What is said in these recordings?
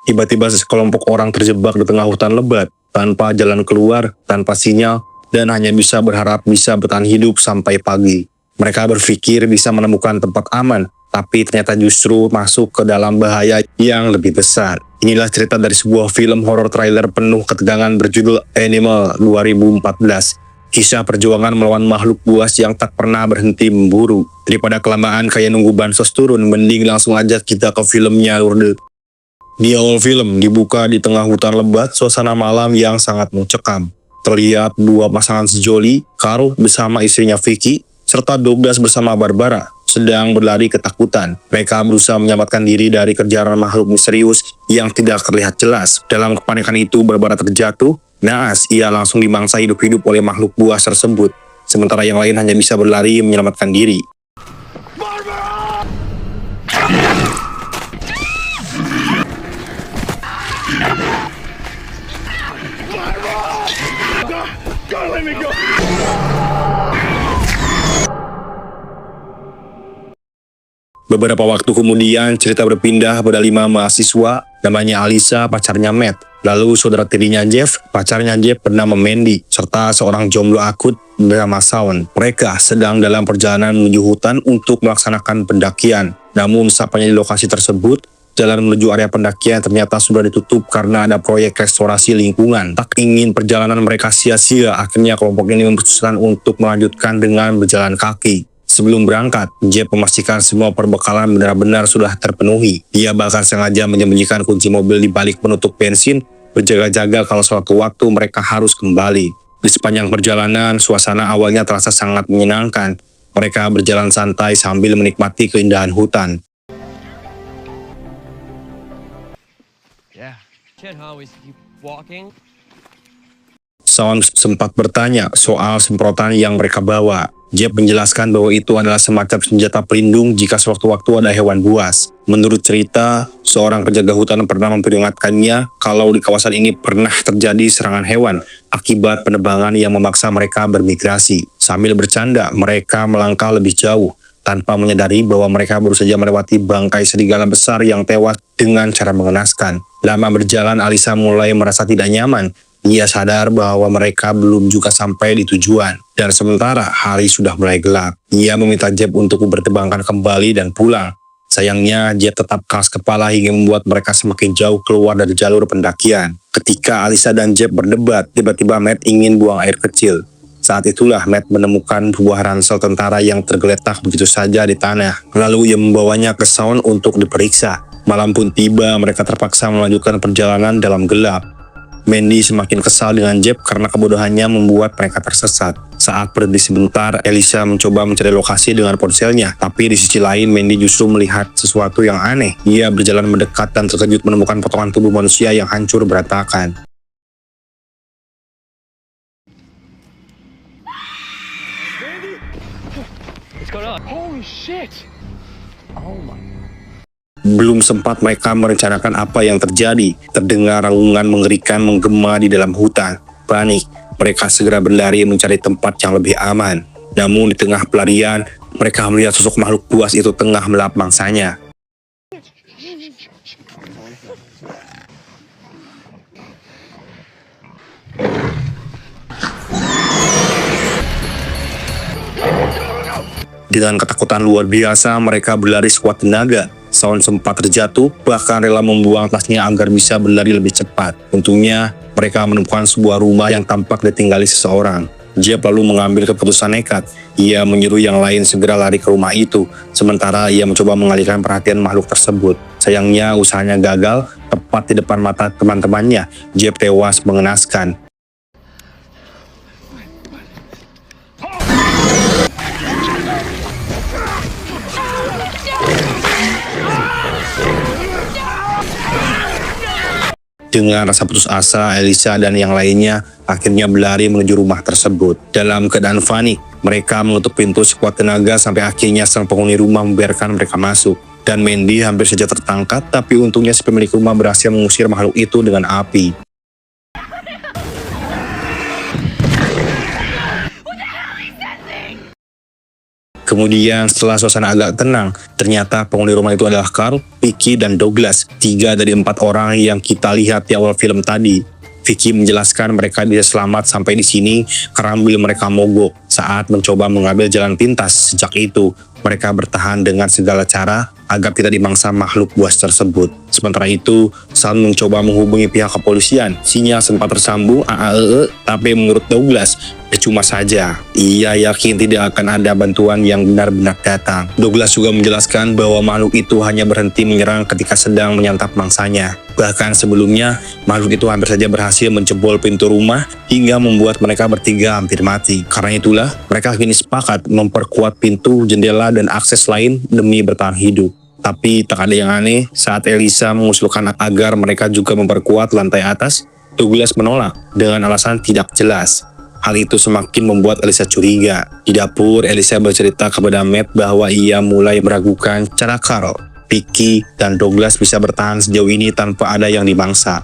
Tiba-tiba sekelompok orang terjebak di tengah hutan lebat, tanpa jalan keluar, tanpa sinyal, dan hanya bisa berharap bisa bertahan hidup sampai pagi. Mereka berpikir bisa menemukan tempat aman, tapi ternyata justru masuk ke dalam bahaya yang lebih besar. Inilah cerita dari sebuah film horor trailer penuh ketegangan berjudul Animal 2014. Kisah perjuangan melawan makhluk buas yang tak pernah berhenti memburu. Daripada kelamaan kayak nunggu bansos turun, mending langsung aja kita ke filmnya. Di awal film dibuka di tengah hutan lebat, suasana malam yang sangat mencekam. Terlihat dua pasangan sejoli, Carl bersama istrinya Vicky, serta Douglas bersama Barbara, sedang berlari ketakutan. Mereka berusaha menyelamatkan diri dari kejaran makhluk misterius yang tidak terlihat jelas. Dalam kepanikan itu, Barbara terjatuh. Naas, ia langsung dimangsa hidup-hidup oleh makhluk buas tersebut. Sementara yang lain hanya bisa berlari menyelamatkan diri. Beberapa waktu kemudian, cerita berpindah pada 5 mahasiswa, namanya Alisa, pacarnya Matt. Lalu saudara tirinya Jeff, pacarnya Jeff bernama Mandy, serta seorang jomblo akut bernama Shawn. Mereka sedang dalam perjalanan menuju hutan untuk melaksanakan pendakian. Namun sampainya di lokasi tersebut, jalan menuju area pendakian ternyata sudah ditutup karena ada proyek restorasi lingkungan. Tak ingin perjalanan mereka sia-sia, akhirnya kelompok ini memutuskan untuk melanjutkan dengan berjalan kaki. Sebelum berangkat, Jeff memastikan semua perbekalan benar-benar sudah terpenuhi. Dia bahkan sengaja menyembunyikan kunci mobil di balik penutup bensin, berjaga-jaga kalau suatu waktu mereka harus kembali. Di sepanjang perjalanan, suasana awalnya terasa sangat menyenangkan. Mereka berjalan santai sambil menikmati keindahan hutan. Shawn sempat bertanya soal semprotan yang mereka bawa. Jeff menjelaskan bahwa itu adalah semacam senjata pelindung jika sewaktu-waktu ada hewan buas. Menurut cerita, seorang penjaga hutan pernah memperingatkannya kalau di kawasan ini pernah terjadi serangan hewan akibat penebangan yang memaksa mereka bermigrasi. Sambil bercanda, mereka melangkah lebih jauh tanpa menyadari bahwa mereka baru saja melewati bangkai serigala besar yang tewas dengan cara mengenaskan. Lama berjalan, Alisa mulai merasa tidak nyaman. Ia sadar bahwa mereka belum juga sampai di tujuan. Dan sementara hari sudah mulai gelap. Ia meminta Jeff untuk berterbangkan kembali dan pulang. Sayangnya, Jeff tetap keras kepala hingga membuat mereka semakin jauh keluar dari jalur pendakian. Ketika Alisa dan Jeff berdebat, tiba-tiba Matt ingin buang air kecil. Saat itulah Matt menemukan buah ransel tentara yang tergeletak begitu saja di tanah. Lalu ia membawanya ke Shawn untuk diperiksa. Malam pun tiba, mereka terpaksa melanjutkan perjalanan dalam gelap. Mandy semakin kesal dengan Jeff karena kebodohannya membuat mereka tersesat. Saat berhenti sebentar, Alisa mencoba mencari lokasi dengan ponselnya. Tapi di sisi lain, Mandy justru melihat sesuatu yang aneh. Ia berjalan mendekat dan terkejut menemukan potongan tubuh manusia yang hancur berantakan. Holy shit! Oh my. Belum sempat mereka merencanakan apa yang terjadi, terdengar raungan mengerikan menggema di dalam hutan. Panik, mereka segera berlari mencari tempat yang lebih aman. Namun di tengah pelarian, mereka melihat sosok makhluk buas itu tengah melahap mangsanya. Dengan ketakutan luar biasa, mereka berlari sekuat tenaga. Shawn sempat terjatuh, bahkan rela membuang tasnya agar bisa berlari lebih cepat. Untungnya, mereka menemukan sebuah rumah yang tampak ditinggali seseorang. Jeff lalu mengambil keputusan nekat. Ia menyuruh yang lain segera lari ke rumah itu, sementara ia mencoba mengalihkan perhatian makhluk tersebut. Sayangnya, usahanya gagal. Tepat di depan mata teman-temannya, Jeff tewas mengenaskan. Dengan rasa putus asa, Alisa dan yang lainnya akhirnya berlari menuju rumah tersebut. Dalam keadaan panik, mereka menutup pintu sekuat tenaga sampai akhirnya sang penghuni rumah membiarkan mereka masuk. Dan Mandy hampir saja tertangkap, tapi untungnya si pemilik rumah berhasil mengusir makhluk itu dengan api. Kemudian setelah suasana agak tenang, ternyata penghuni rumah itu adalah Carl, Vicky, dan Douglas, 3 dari 4 orang yang kita lihat di awal film tadi. Vicky menjelaskan mereka bisa selamat sampai di sini karena mobil mereka mogok saat mencoba mengambil jalan pintas. Sejak itu, mereka bertahan dengan segala cara agar tidak dimangsa makhluk buas tersebut. Sementara itu, saat mencoba menghubungi pihak kepolisian, sinyal sempat tersambung tapi menurut Douglas, cuma saja. Ia yakin tidak akan ada bantuan yang benar-benar datang. Douglas juga menjelaskan bahwa makhluk itu hanya berhenti menyerang ketika sedang menyantap mangsanya. Bahkan sebelumnya, makhluk itu hampir saja berhasil menjebol pintu rumah hingga membuat mereka bertiga hampir mati. Karena itulah, mereka kini sepakat memperkuat pintu, jendela, dan akses lain demi bertahan hidup. Tapi tak ada yang aneh, saat Elisa mengusulkan agar mereka juga memperkuat lantai atas, Douglas menolak dengan alasan tidak jelas. Hal itu semakin membuat Elisa curiga. Di dapur, Elisa bercerita kepada Matt bahwa ia mulai meragukan cara Carl, Vicky, dan Douglas bisa bertahan sejauh ini tanpa ada yang dimangsa.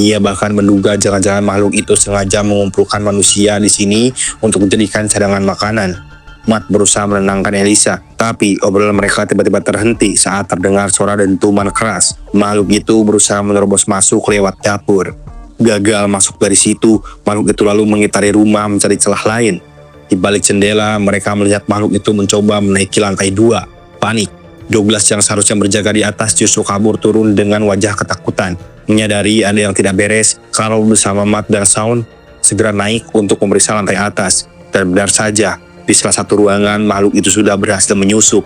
Ia bahkan menduga jangan-jangan makhluk itu sengaja mengumpulkan manusia di sini untuk dijadikan cadangan makanan. Matt berusaha menenangkan Elisa, tapi obrolan mereka tiba-tiba terhenti saat terdengar suara dentuman keras. Makhluk itu berusaha menerobos masuk lewat dapur. Gagal masuk dari situ, makhluk itu lalu mengitari rumah mencari celah lain. Di balik jendela, mereka melihat makhluk itu mencoba menaiki lantai 2. Panik. Douglas yang seharusnya berjaga di atas justru kabur turun dengan wajah ketakutan. Menyadari ada yang tidak beres, Carl bersama Matt dan Shaun segera naik untuk memeriksa lantai atas. Dan benar saja, di salah satu ruangan makhluk itu sudah berhasil menyusup.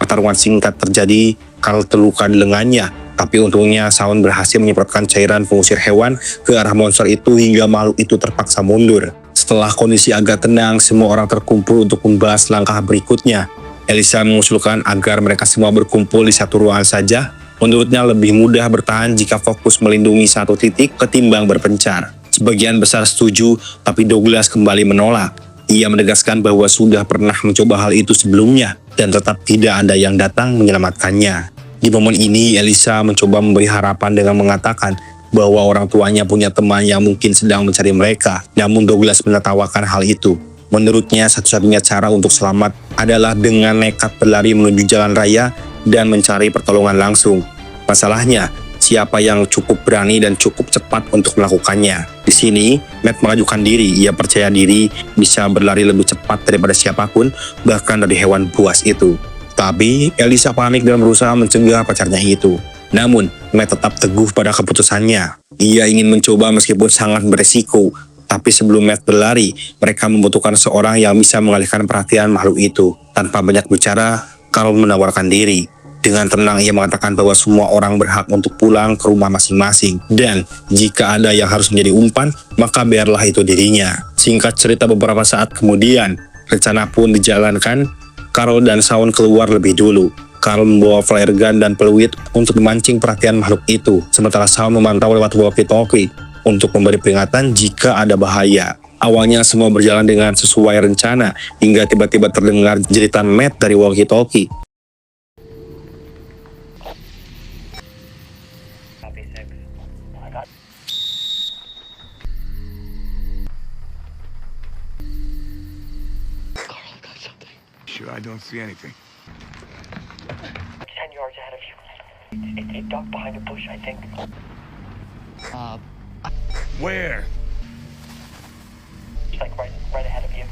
Pertarungan singkat terjadi, Carl terluka di lengannya, tapi untungnya Shaun berhasil menyemprotkan cairan pengusir hewan ke arah monster itu hingga makhluk itu terpaksa mundur. Setelah kondisi agak tenang, semua orang terkumpul untuk membahas langkah berikutnya. Elisa mengusulkan agar mereka semua berkumpul di satu ruangan saja. Menurutnya lebih mudah bertahan jika fokus melindungi satu titik ketimbang berpencar. Sebagian besar setuju, tapi Douglas kembali menolak. Ia menegaskan bahwa sudah pernah mencoba hal itu sebelumnya dan tetap tidak ada yang datang menyelamatkannya. Di momen ini, Elisa mencoba memberi harapan dengan mengatakan bahwa orang tuanya punya teman yang mungkin sedang mencari mereka. Namun Douglas menertawakan hal itu. Menurutnya, satu-satunya cara untuk selamat adalah dengan nekat berlari menuju jalan raya dan mencari pertolongan langsung. Masalahnya, siapa yang cukup berani dan cukup cepat untuk melakukannya? Di sini, Matt mengajukan diri. Ia percaya diri bisa berlari lebih cepat daripada siapapun, bahkan dari hewan buas itu. Tapi, Elisa panik dan berusaha mencegah pacarnya itu. Namun, Matt tetap teguh pada keputusannya. Ia ingin mencoba meskipun sangat beresiko. Tapi sebelum Matt berlari, mereka membutuhkan seorang yang bisa mengalihkan perhatian makhluk itu. Tanpa banyak bicara, Carl menawarkan diri. Dengan tenang ia mengatakan bahwa semua orang berhak untuk pulang ke rumah masing-masing. Dan jika ada yang harus menjadi umpan, maka biarlah itu dirinya. Singkat cerita beberapa saat kemudian, rencana pun dijalankan. Carl dan Shaun keluar lebih dulu. Carl membawa flare gun dan peluit untuk memancing perhatian makhluk itu. Sementara Shaun memantau lewat walkie-talkie untuk memberi peringatan jika ada bahaya. Awalnya semua berjalan dengan sesuai rencana, hingga tiba-tiba terdengar jeritan Matt dari walkie-talkie. Sure, I don't see anything. 10 yards ahead of you. It ducked behind a bush, I think. Where? It's like right ahead of you.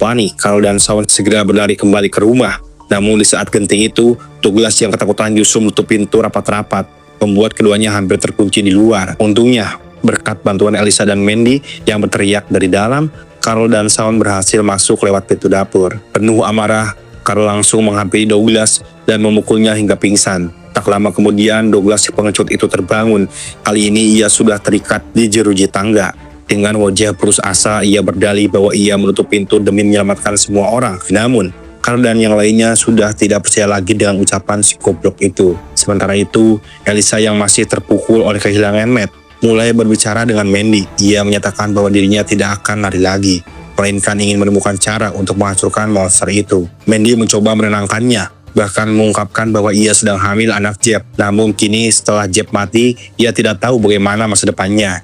Panik, Carl dan Shaun segera berlari kembali ke rumah. Namun di saat genting itu, Douglas yang ketakutan justru menutup pintu rapat-rapat, membuat keduanya hampir terkunci di luar. Untungnya, berkat bantuan Elisa dan Mandy yang berteriak dari dalam, Carl dan Shaun berhasil masuk lewat pintu dapur. Penuh amarah, Carl langsung menghampiri Douglas dan memukulnya hingga pingsan. Tak lama kemudian, Douglas si pengecut itu terbangun. Kali ini ia sudah terikat di jeruji tangga. Dengan wajah putus asa, ia berdalih bahwa ia menutup pintu demi menyelamatkan semua orang. Namun, Carl dan yang lainnya sudah tidak percaya lagi dengan ucapan si goblok itu. Sementara itu, Elisa yang masih terpukul oleh kehilangan Matt mulai berbicara dengan Mandy. Ia menyatakan bahwa dirinya tidak akan lari lagi, melainkan ingin menemukan cara untuk menghancurkan monster itu. Mandy mencoba menenangkannya. bahkan mengungkapkan bahwa ia sedang hamil anak Jeb. Namun kini setelah Jeb mati, ia tidak tahu bagaimana masa depannya.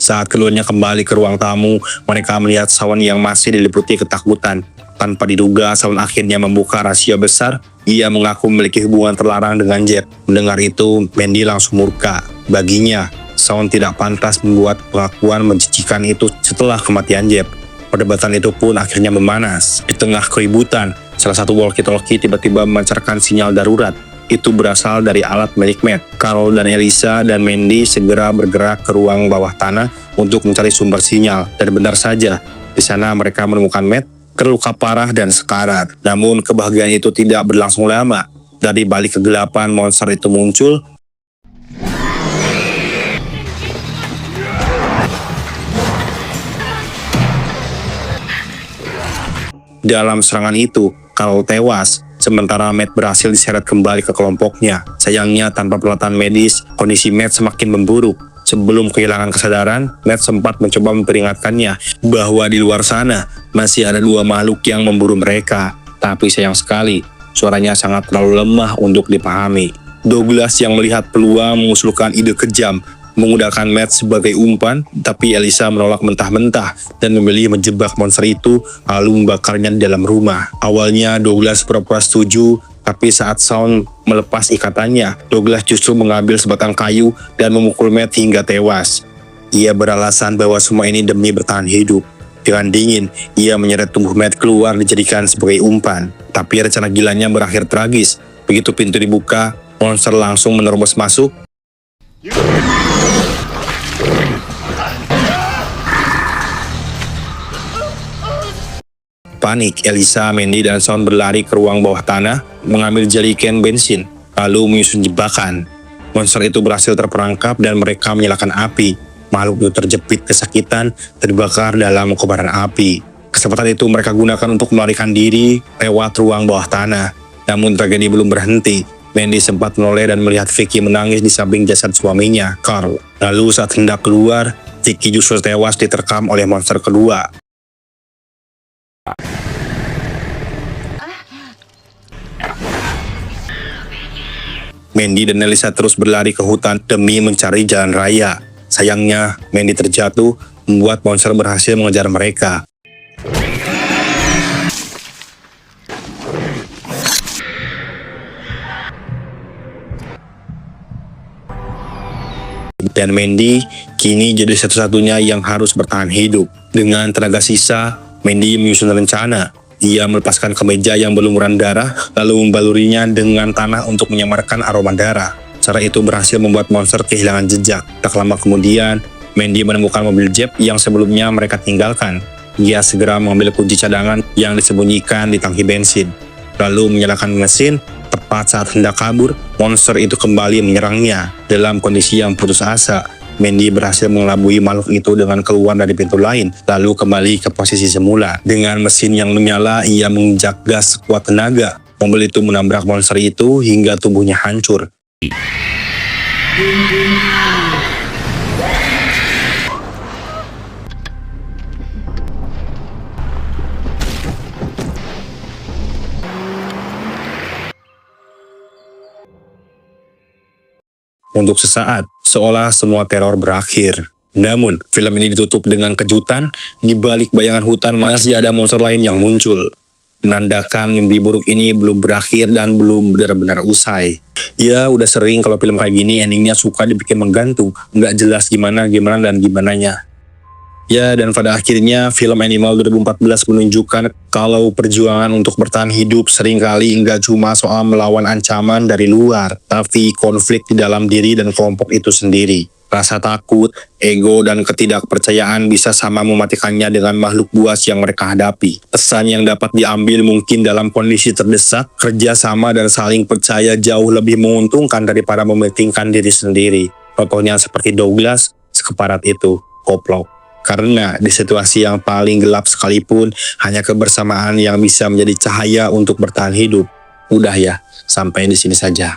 Saat keduanya kembali ke ruang tamu, mereka melihat Shawn yang masih diliputi ketakutan. Tanpa diduga, Shawn akhirnya membuka rahasia besar. Ia mengaku memiliki hubungan terlarang dengan Jeb. Mendengar itu, Mandy langsung murka. Baginya, Shawn tidak pantas membuat pengakuan menjijikan itu setelah kematian Jeb. Perdebatan itu pun akhirnya memanas. Di tengah keributan, salah satu walkie-talkie tiba-tiba memancarkan sinyal darurat. Itu berasal dari alat milik Matt. Carl dan Elisa dan Mandy segera bergerak ke ruang bawah tanah untuk mencari sumber sinyal. Dan benar saja, di sana mereka menemukan Matt terluka parah dan sekarat. Namun kebahagiaan itu tidak berlangsung lama. Dari balik kegelapan, monster itu muncul. Dalam serangan itu, Carl tewas, sementara Matt berhasil diseret kembali ke kelompoknya. Sayangnya, tanpa peralatan medis, kondisi Matt semakin memburuk. Sebelum kehilangan kesadaran, Matt sempat mencoba memperingatkannya bahwa di luar sana masih ada dua makhluk yang memburu mereka. Tapi sayang sekali, suaranya sangat terlalu lemah untuk dipahami. Douglas yang melihat peluang mengusulkan ide kejam, menggunakan Matt sebagai umpan, tapi Elisa menolak mentah-mentah dan memilih menjebak monster itu lalu membakarnya di dalam rumah. Awalnya Douglas pura-pura setuju, tapi saat Shawn melepas ikatannya, Douglas justru mengambil sebatang kayu dan memukul Matt hingga tewas. Ia beralasan bahwa semua ini demi bertahan hidup. Dengan dingin, ia menyeret tubuh Matt keluar dijadikan sebagai umpan. Tapi rencana gilanya berakhir tragis. Begitu pintu dibuka, monster langsung menerobos masuk. Panik, Elisa, Mandy, dan Shawn berlari ke ruang bawah tanah, mengambil jerigen bensin, lalu menyusun jebakan. Monster itu berhasil terperangkap dan mereka menyalakan api. Makhluk itu terjepit kesakitan, terbakar dalam kobaran api. Kesempatan itu mereka gunakan untuk melarikan diri lewat ruang bawah tanah. Namun tragedi belum berhenti. Mandy sempat menoleh dan melihat Vicky menangis di samping jasad suaminya, Carl. Lalu saat hendak keluar, Vicky justru tewas diterkam oleh monster kedua. Mandy dan Elisa terus berlari ke hutan demi mencari jalan raya. Sayangnya, Mandy terjatuh, membuat monster berhasil mengejar mereka. Dan Mandy kini jadi satu-satunya yang harus bertahan hidup. Dengan tenaga sisa, Mandy menyusun rencana. Ia melepaskan kemeja yang berlumuran darah, lalu membalurinya dengan tanah untuk menyamarkan aroma darah. Cara itu berhasil membuat monster kehilangan jejak. Tak lama kemudian, Mandy menemukan mobil Jeb yang sebelumnya mereka tinggalkan. Ia segera mengambil kunci cadangan yang disembunyikan di tangki bensin, lalu menyalakan mesin. Tepat saat hendak kabur, monster itu kembali menyerangnya. Dalam kondisi yang putus asa, Mandy berhasil mengelabui makhluk itu dengan keluar dari pintu lain, lalu kembali ke posisi semula. Dengan mesin yang menyala, ia menginjak gas sekuat tenaga. Mobil itu menabrak monster itu hingga tubuhnya hancur. Untuk sesaat, seolah semua teror berakhir. Namun, film ini ditutup dengan kejutan. Di balik bayangan hutan masih ada monster lain yang muncul, menandakan mimpi buruk ini belum berakhir dan belum benar-benar usai. Ya, udah sering kalau film kayak gini endingnya suka dibikin menggantung, nggak jelas gimana dan gimananya. Ya, dan pada akhirnya film Animal 2014 menunjukkan kalau perjuangan untuk bertahan hidup seringkali nggak cuma soal melawan ancaman dari luar, tapi konflik di dalam diri dan kelompok itu sendiri. Rasa takut, ego, dan ketidakpercayaan bisa sama mematikannya dengan makhluk buas yang mereka hadapi. Pesan yang dapat diambil mungkin dalam kondisi terdesak, kerjasama dan saling percaya jauh lebih menguntungkan daripada mementingkan diri sendiri. Contohnya seperti Douglas, sekeparat itu, koplok. Karena di situasi yang paling gelap sekalipun, hanya kebersamaan yang bisa menjadi cahaya untuk bertahan hidup. Udah ya, sampai di sini saja.